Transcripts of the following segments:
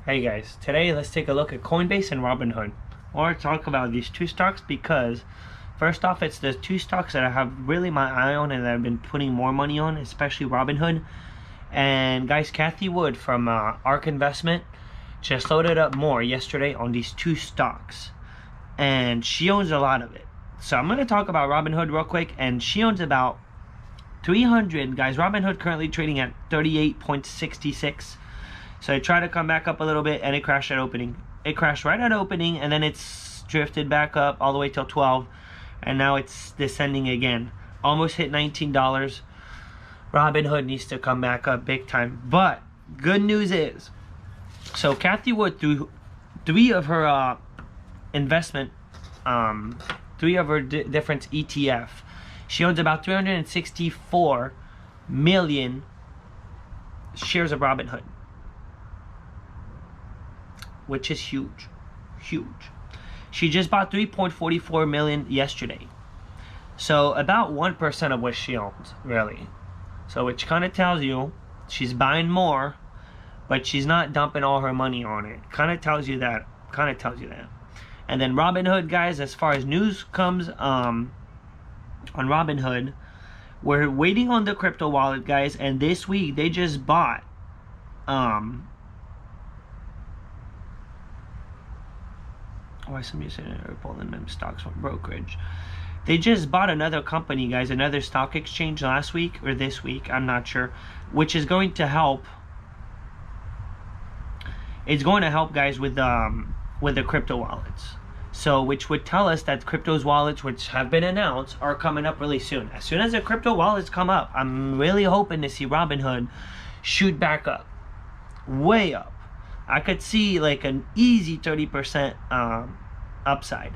Hey guys, today let's take a look at Coinbase and Robinhood. I want to talk about these two stocks because first off, it's the two stocks that I have really my eye on and that I've been putting more money on, especially Robinhood. And guys, Cathie Wood from ARK Investment just loaded up more yesterday on these two stocks, and she owns a lot of it. So I'm going to talk about Robinhood real quick, and she owns about 300 guys. Robinhood currently trading at 38.66. So it tried to come back up a little bit and it crashed at opening. It crashed right at opening and then it's drifted back up all the way till 12, and now it's descending again. Almost hit $19. Robinhood needs to come back up big time. But good news is, so Cathie Wood, through three of her investment, three of her different ETF, she owns about 364 million shares of Robinhood, which is huge. She just bought 3.44 million yesterday, so about 1% of what she owns, really. So which kind of tells you she's buying more, but she's not dumping all her money on it. Kind of tells you that. And then Robinhood, guys, as far as news comes on Robinhood, we're waiting on the crypto wallet, guys, and this week they just bought why somebody saying they're pulling them stocks from brokerage. They just bought another company, guys, another stock exchange last week or this week, I'm not sure, which is going to help. It's going to help, guys, with the crypto wallets. So which would tell us that crypto's wallets, which have been announced, are coming up really soon. As soon as the crypto wallets come up, I'm really hoping to see Robinhood shoot back up, way up. I could see like an easy 30% upside.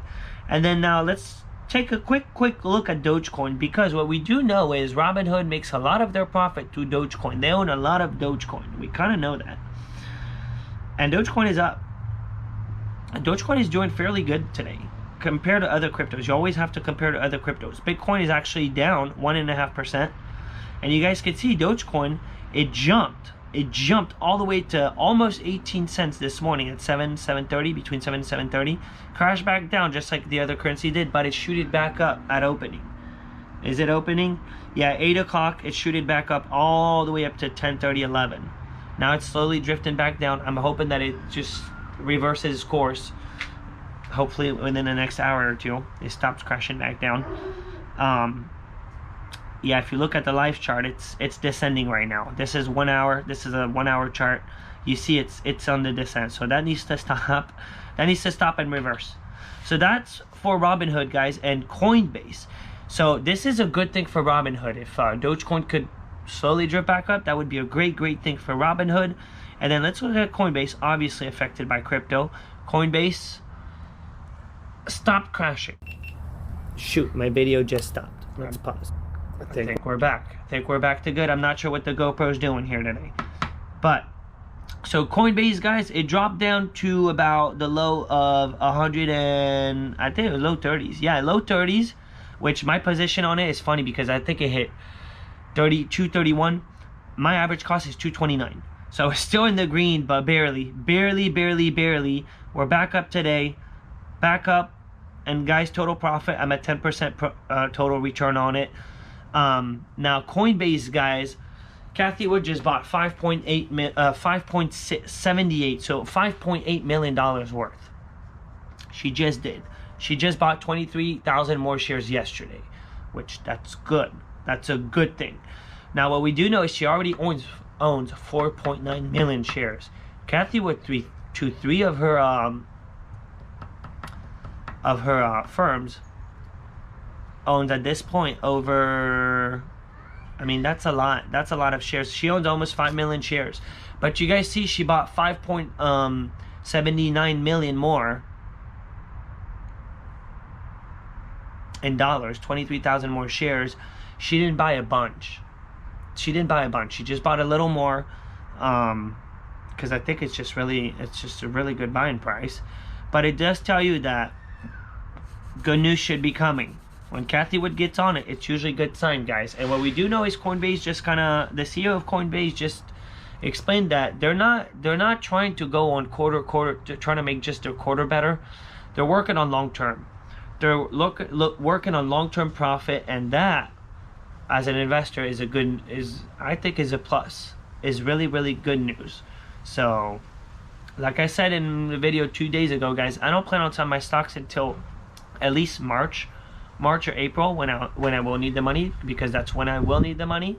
And then now let's take a quick look at Dogecoin, because what we do know is Robinhood makes a lot of their profit through Dogecoin. They own a lot of Dogecoin. We kind of know that. And Dogecoin is up. Dogecoin is doing fairly good today compared to other cryptos. You always have to compare to other cryptos. Bitcoin is actually down 1.5%. And you guys can see Dogecoin, it jumped all the way to almost 18 cents this morning at 7:30, between 7 and 7:30. Crashed back down just like the other currency did, but it shooted back up at opening. Is it opening? Yeah, 8 o'clock, it shooted back up all the way up to 10:30, 11. Now it's slowly drifting back down. I'm hoping that it just reverses course. Hopefully within the next hour or two, it stops crashing back down. Yeah, if you look at the live chart, it's descending right now. This is 1 hour. This is a 1 hour chart. You see it's on the descent. So that needs to stop. That needs to stop and reverse. So that's for Robinhood, guys, and Coinbase. So this is a good thing for Robinhood. If Dogecoin could slowly drip back up, that would be a great thing for Robinhood. And then let's look at Coinbase, obviously affected by crypto. Coinbase stopped crashing. Shoot, my video just stopped. Let's pause. I think we're back. I think we're back to good. I'm not sure what the GoPro's doing here today. But, so Coinbase, guys, it dropped down to about the low of 100 and, I think it was low 30s. Yeah, low 30s, which my position on it is funny because I think it hit 231. My average cost is 229. So it's still in the green, but barely. We're back up today. Back up. And guys, total profit, I'm at 10% total return on it. Now Coinbase, guys, Cathie Wood just bought 5.78, so $5.8 million worth. She just did. She just bought 23,000 more shares yesterday, which that's good. That's a good thing. Now what we do know is she already owns 4.9 million shares. Cathie Wood, three of her firms owns at this point over, I mean, that's a lot of shares. She owns almost 5 million shares, but you guys see she bought 5.79 million more in dollars, 23,000 more shares. She didn't buy a bunch. She just bought a little more because I think it's just a really good buying price. But it does tell you that good news should be coming. When Cathie Wood gets on it, it's usually a good sign, guys. And what we do know is Coinbase just kind of, the CEO of Coinbase just explained that they're not trying to go on quarter to trying to make just their quarter better. They're working on long term. They're working on long-term profit, and that, as an investor, I think is a plus. Is really, really good news. So, like I said in the video 2 days ago, guys, I don't plan on selling my stocks until at least March or April, when I will need the money, because that's when I will need the money.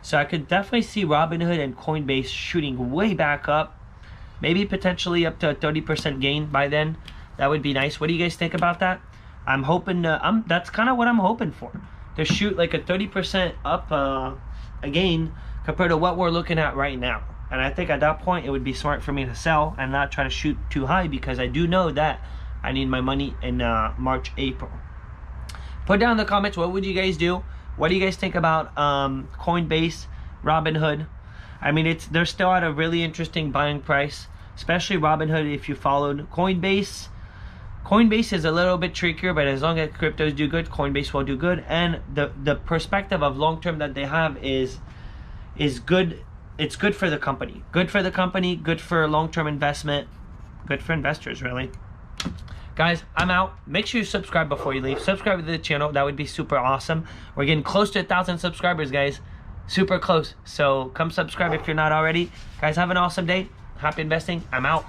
So I could definitely see Robinhood and Coinbase shooting way back up, maybe potentially up to a 30% gain by then. That would be nice. What do you guys think about that? I'm hoping that's kind of what I'm hoping for, to shoot like a 30% up again compared to what we're looking at right now. And I think at that point it would be smart for me to sell and not try to shoot too high, because I do know that I need my money in March, April. Put down in the comments, what would you guys do? What do you guys think about Coinbase, Robinhood? I mean, they're still at a really interesting buying price, especially Robinhood. If you followed Coinbase is a little bit trickier, but as long as cryptos do good, Coinbase will do good. And the perspective of long term that they have is good. It's good for the company. Good for the company, good for long-term investment, good for investors, really. Guys, I'm out. Make sure you subscribe before you leave. Subscribe to the channel. That would be super awesome. We're getting close to 1,000 subscribers, guys. Super close. So come subscribe if you're not already. Guys, have an awesome day. Happy investing. I'm out.